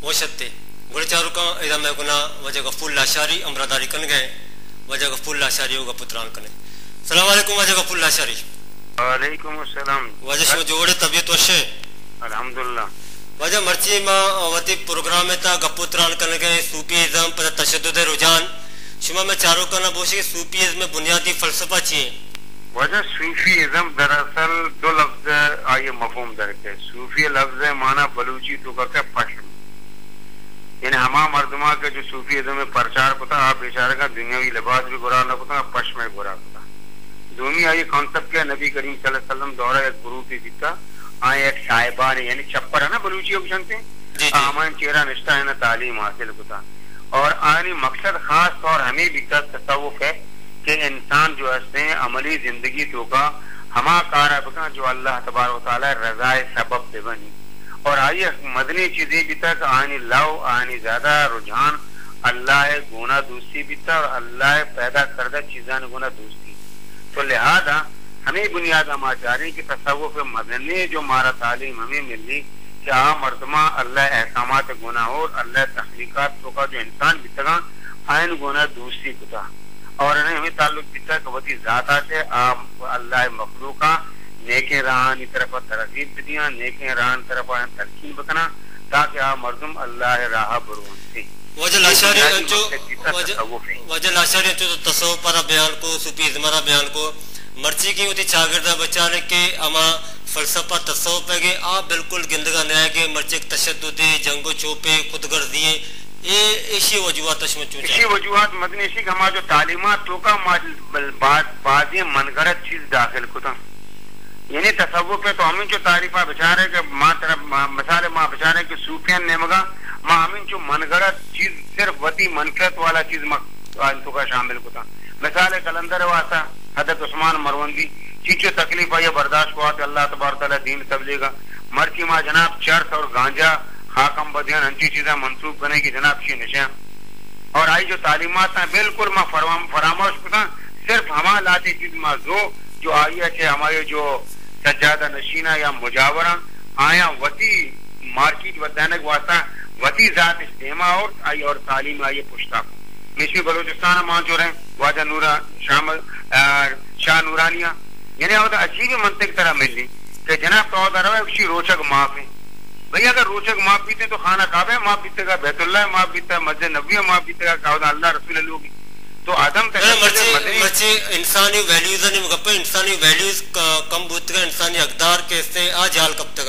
वशते गुड़चारू का इधर मैं गुना वजह गफूल लाशारी अमरादारी कन गए वजह गफूल लाशारी होगा पुत्रान कने। सलाम वालेकुम वजह गफूल लाशारी। वालेकुम अस्सलाम। वजह शो जोड़े तबीयत वशे अल्हम्दुलिल्लाह। वजह मर्ची मां वती प्रोग्राम में ता गपुत्रान कन गए सूफीइज्म पर तशद्दुद रुझान शुमा में चारों करना बोशे सूफीइज्म में बुनियादी फलसफा चाहिए। वजह सूफीइज्म दरअसल दो लफ्ज आइए मफहूम दरके सूफी लफ्ज माना बलूची तो का पश्म यानी हमा मर्दमा के जो सूफीइज्म में प्रचार होता आप बेचारे का दुनियावी लिबास भी बुरा न होता पश्म में बुरा होता दोनों आइए कॉन्सेप्ट क्या नबी करीम सल्लल्लाहु अलैहि वसल्लम दौरा एक गुरु की जीता आए एक साहिबान यानी छप्पर है ना बलूची जानते हैं हमारे चेहरा निष्ठा है ना तालीम हासिल होता और आनी मकसद खास तौर हमें भी तसव्वुफ है कि इंसान जो है अमली जिंदगी तो का हमा कार जो अल्लाह तबारक व तआला रज़ाए सबब दे बनी और आइए मदनी चीजें भी तक आनी लव आनी ज्यादा रुझान अल्लाह गुना दूसरी भी तक और अल्लाह पैदा करदा चीजा गुना दूसरी तो लिहाजा हमें बुनियाद हम चाह कि तसव्वुफ मदनी जो मारा तालीम हमें मिली कि आ मर्दमा अल्लाह एहकामात गुना और अल्लाह तख्लीकात तो का जो इंसान भी तक आयन गुना दूसरी कुता और हमें ताल्लुक बिता वती जाता से अल्लाह मखलूका नेके रानी तरफ तरगीब दिया नेके रान तरफ तरकीब बकना ताकि आ मर्दम अल्लाह राह बरुनसी वजह लाशारी जो तसव्वुफ पर बयान को सूफीइज्म पर बयान को मर्ची की होती चागिरदा बचाने के अमा फलसफा तसव्वुफ है कि आप बिल्कुल गिंदगा नया के मर्चे तशद्दुद जंगो चोपे खुदगर्जी इसी वजूहात मदनी इसी का जो तालीमात तो का बाद मनगढ़ंत चीज दाखिल खुदा यानी तसव्वुफ पे तो हमें जो तारीफा बेचारे के माँ तरफ मिसाल माँ बेचारे के सूफियन ने मगा माँ हमें जो मनगढ़ंत चीज सिर्फ वती मनकत वाला चीज तो का शामिल खुदा मिसाल कलंदर वासा हजरत उस्मान मरवंदी चीचो तकलीफ आई बर्दाश्त को आते अल्लाह तबारक तआला दीन तबलीगा मर्ची माँ जनाब चर्च और गांजा हाकम बदियान अंची चीजें मंसूब करने की जनाब की नशा और आई जो तालीमात है बिल्कुल माँ फरामोश कुता सिर्फ हमा लाती चीज माँ जो आई है हमारे जो सज्जादा नशीना या मुजावरा आया वती मार्केट वदानक वास्ता वती जात इस्तेमा और आई और तालीम आई पुश्ता मिशी बलूचिस्तान मां जो रहे वाजा नूरा शामिल शाह नूरानिया यानी अजीब मंतिक तरह मिली कि जनाब तो उसी रोचक माफ है भैया अगर रोचक माफ बीते तो खाना काबे माफ बीतेगा बैतुल्लाह माफ बीता मस्जिद नबवी माफ बीतेगा अल्लाह रसूल लोगी तो आदम इंसानी वैल्यूज इंसानी वैल्यूज कम बुतगा इंसानी अकदार के से आज हाल कब तक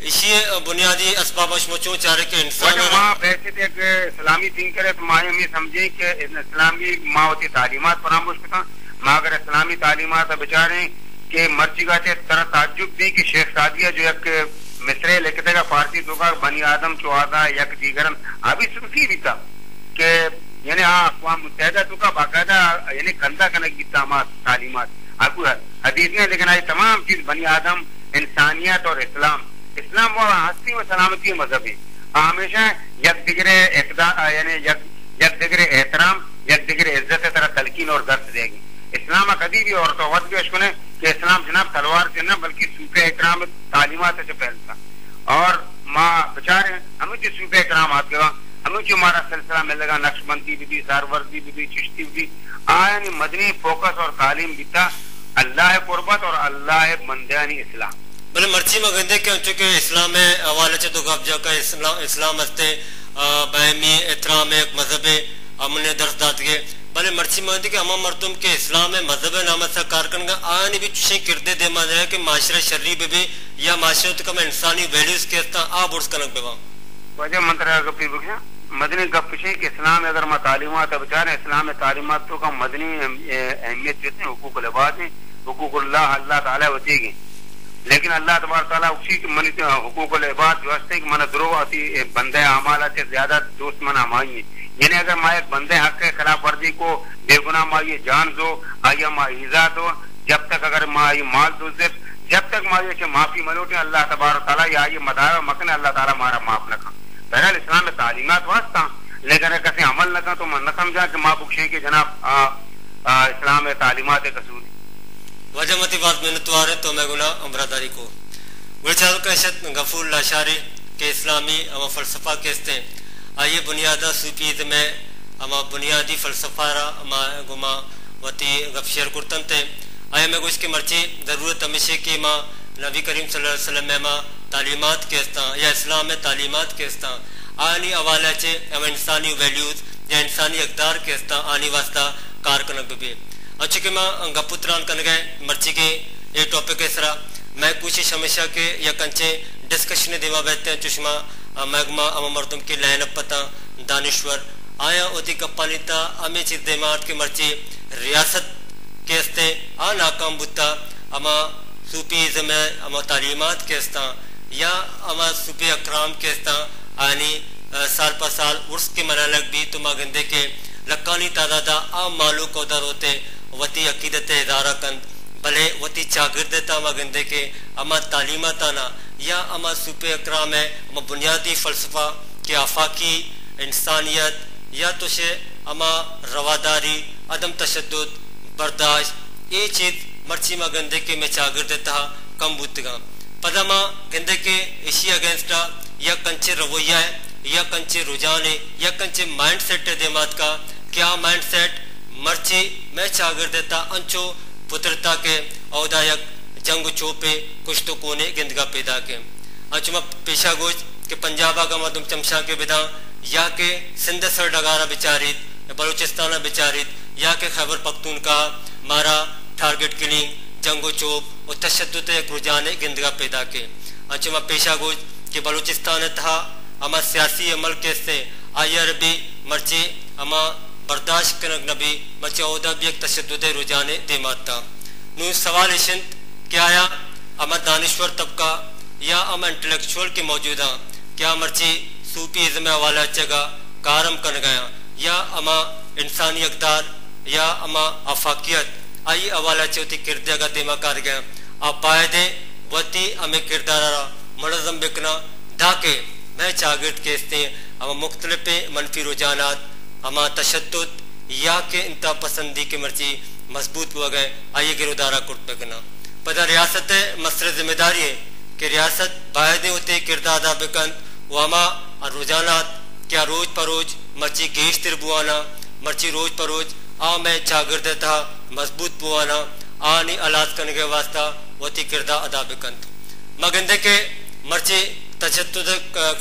इसी बुनियादी असबाब अशमचों चारे के इंसान माँ बैठे थे कि इस्लामी थिंक करे तो माँ हमें समझे कि इस्लामी माँ होती तालीमात फरामोश का माँ अगर इस्लामी तालीमात बेचारे के मर्जी का तरह ताज्जुब दी कि शेख सादिया जो एक मिसरे लिखते का फारसी तो का बनी आदम चौहादा यक दीगरन अभी सुनती भी था कि यानी अक़वाम मुत्तहिदा तो का बाकायदा यानी कंधा कनक की तालीमात आपको हदीस में लेकिन आई तमाम चीज बनी आदम इंसानियत और इस्लाम इस्लाम वो हस्ती व सलामती मजहब है हमेशा यक दिगरे यानी यक दिगरे एहतराम यक दिगरे इज्जत तरह तलकीन और दर्द देगी इस्लाम कभी भी और तो ने कि इस्लाम जनाब तलवार से न बल्कि सूफे इकराम तालीमात से फैलता और माँ बेचारे हमें जो सूफे इकराम आते हमें जो हमारा सिलसिला मिलेगा नक्शबंदी भी सारवर्दी भी चिश्ती भी आयानी मदनी फोकस और तालीम बीता अल्लाह कुर्बत और अल्लाह मंदानी इस्लाम बोले मर्ची में गंदे क्यों चुके इस्लाम में हवाले से तो गब्जा का इस्लाम हस्ते बहमी एहतराम एक मजहब अमने दर्ज दात के भले मर्ची में गंदे कि अमा मर्दुम के इस्लाम में मजहब नाम से कारकन का आने भी चुशे किरदे दे मान जाए कि माशरे शर्री भी या माशरत का इंसानी वैल्यूज के आप उर्स कनक बेवा वजह मंत्र गपी बुझा मदनी गप के इस्लाम अगर मैं तालीमात बेचारे इस्लाम तालीमात तो का मदनी अहमियत देते हैं हुकूक लिबाद में हुकूकुल्लाह अल्लाह ताला बचेगी लेकिन अल्लाह तबारक तआला उसी के मन हुकूकुल इबाद जो हस्ते कि मन द्रोह आती बंदे अमाला से ज्यादा दोस्त मन हमाई यानी अगर माँ एक बंदे हक के खिलाफ वर्जी को बेगुनाह माँ ये जान दो आया माँ ईजा दो जब तक अगर माँ ये माल दो जब तक माँ ये माफी मलोटे अल्लाह तबारक तआला या ये मदावा मकने अल्लाह ताला मारा माफ न खा बहरहाल इस्लाम में तालीमात वास्ता लेकिन अगर कहीं अमल न कर तो मन न समझा कि माँ बुख्शे के जनाब इस्लाम में तालीमात कसूर वजमती बात मिनतवार है तो मैं गुना अमरादारी को गुलचार का गफूर लाशारी के इस्लामी अमा फ़लसफ़ा केस्ते आइए बुनियादा सूफीज़ में अमा बुनियादी फ़लसफ़ा रा अमा गुमा वती गप शेयर कुर्तन ते आए मैं कुछ के मर्ची ज़रूरत हमेशा की माँ नबी करीम सल्लल्लाहु अलैहि वसल्लम में माँ तालीमात केस्ता या इस्लाम में तालीमात केस्ता आनी अवाला चे अम इंसानी वैल्यूज़ या इंसानी अकदार केस्ता आनी वास्ता कारकनक भी अच्छे के माँ गपुत्रान कन गए मर्ची के ये टॉपिक है सरा मैं कोशिश हमेशा के या कंचे डिस्कशन देवा बैठते हैं चुष्मा मैगमा अम मर्दम की लैन पता दानिश्वर आया ओती कप्पानिता अमे चीज देमाट के मर्ची रियासत केस्ते आ नाकाम बुत्ता अमा सूफीज़ में अमा तालीमात केस्ता या अमा सूफी अकराम केस्ता आनी साल पर साल उर्स के मनालक भी तो मागंदे के लक्कानी तादादा आम मालू कौदर होते वती अकीदत इदारा कंद भले वती चागिरदता मागंदे के अमा तालीमाताना या अमा सूफी अकराम है अमा बुनियादी फ़लसफ़ा के आफाकी इंसानियत या तो से अमा रवादारी अदम तशद्दुद बर्दाश्त ये चीज़ मर्ची मा गंदे के में चागिरदता कम बुतगा पदमा गंदे के इसी अगेंस्टा या कंचे रवैया है या कंचे रुझान है या कंचे माइंड सेट है दिमाग का क्या माइंड सेट मर्ची में चागिरदता अंचो पुत्रता के औदायक जंग चोपे कुछ तो कोने गिंदगा पैदा के अचुमा पेशा गोज के पंजाबा का मधुम चमशा के विधा या के सिंध सर डगारा बिचारित बलूचिस्तान बिचारित या के खैबर पख्तूनख्वा मारा टारगेट किलिंग जंगो चोप और तशद्दुद एक रुझान गिंदगा पैदा के अचुमा पेशा गोज के बलूचिस्तान था अमा सियासी अमल के से आयर भी मर्ची अमा बर्दाश्त करक नबी मर्ची औदा भी एक तशद्दुद रुझान देमाता नू सवाल इशंत क्या आया अमा दानिश्वर तबका या अमा इंटेलेक्चुअल के मौजूदा क्या मर्ची सूफीज़म वाला जगह कारम कर गया या अमा इंसानी अकदार या अमा आफाकियत आई अवाला चौथी किरदार का दिमाग कर गया आप पायदे वती अमे किरदारा मनज़म बिकना धाके मैं चागिर्द के इसते अमा मुख्तलिफ मनफी रुझानात अमा तशद्दुद या के इंता पसंदी के मर्जी मजबूत हुआ गए आइए गिरदारा कुट बिकना पता रियासत मसर जिम्मेदारी है कि रियासत बायदे होते किरदार अदा बिकन वामा रुझानात क्या रोज परोज मर्ची गेश तिरबुआना मर्ची रोज परोज आ मैं चागिर्द था मजबूत बुआना आनी अलाज करने के वास्ता वती किरदार अदा बिकंत मगंदे के मर्ची तशद्दुद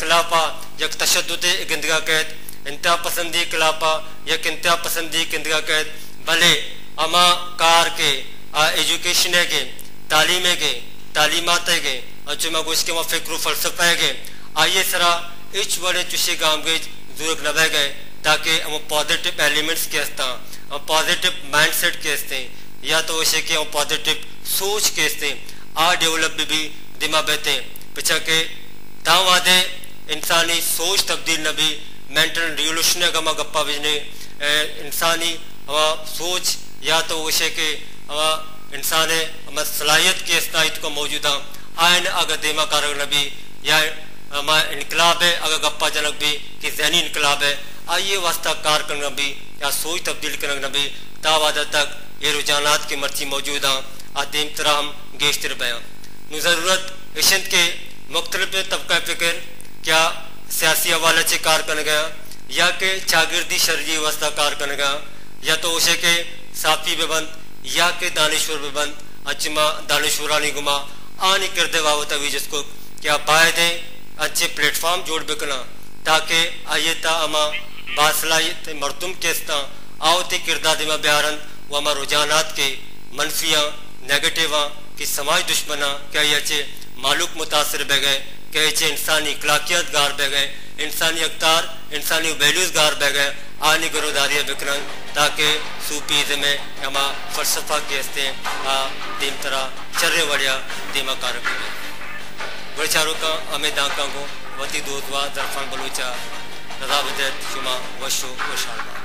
खिलाफा या तशद्दुद गिंदगा कैद इंतहा पसंदी खिलाफा या इंतहा पसंदी गिंदगा कैद भले अमा कार के एजुकेशन के तालीम के तालीमात के अचुमा गोश के वहाँ फिक्र फ़लसफ़ा के आइए सरा इच बड़े चुशे गाम गए जरूरत लबे गए ताकि हम पॉजिटिव एलिमेंट्स के हस्ता पॉजिटिव माइंड सेट के हस्ते या तो वैसे कि हम पॉजिटिव सोच के हस्ते आ डेवलप भी दिमाग बेते पिछा के दावादे इंसानी सोच तब्दील नबी मेंटल रिवोल्यूशन का गप्पा बिजने इंसानी सोच या तो वैसे के इंसान सलाहियत के हस्ता को मौजूदा आयन अगर दिमाग कारक नबी या इनकलाब है अगर गप्पा जनक भी कि जहनी इनकलाब है आइए वास्ता कार करना भी या सोच तब्दील करना भी तावादा तक ये रुझानात की मर्ची मौजूद आदिम तरह हम गेश्तर बयां ज़रूरत इशंत के मुख्तलिफ तबका फ़िक्र क्या सियासी हवाले से कार कर गया या के चागिर्दी शर्जी वास्ता कार कर गया या तो उसे के साफी बेबंद या के दानिश्वर बेबंद अचमा दानिश्वरानी गुमा आनी करदे वावत अभी जिसको क्या बायदे अच्छे प्लेटफॉर्म जोड़ बिकना ताकि आयता अमा बासलाहियत मरदुम केस्ता आवती किरदार दिमा बयारन व अमा रुझानात के मनफिया नेगेटिवा की समाज दुश्मना क्या ये मालूक मुतासर बह गए क्या ये इंसानी अखलाकियत गार बह गए इंसानी अख्तार इंसानी वैल्यूज गार बह गए आनी गरोदारिया बिकरन ताकि सूफीज़म में अमा फ़लसफ़ा के हस्ते दीम तरह चर्रे वड़िया दीमा कारक बड़चारों का अमे दांका को वती दूधवा दरफान बलूचा नदाबदत शुमा वशो वशाल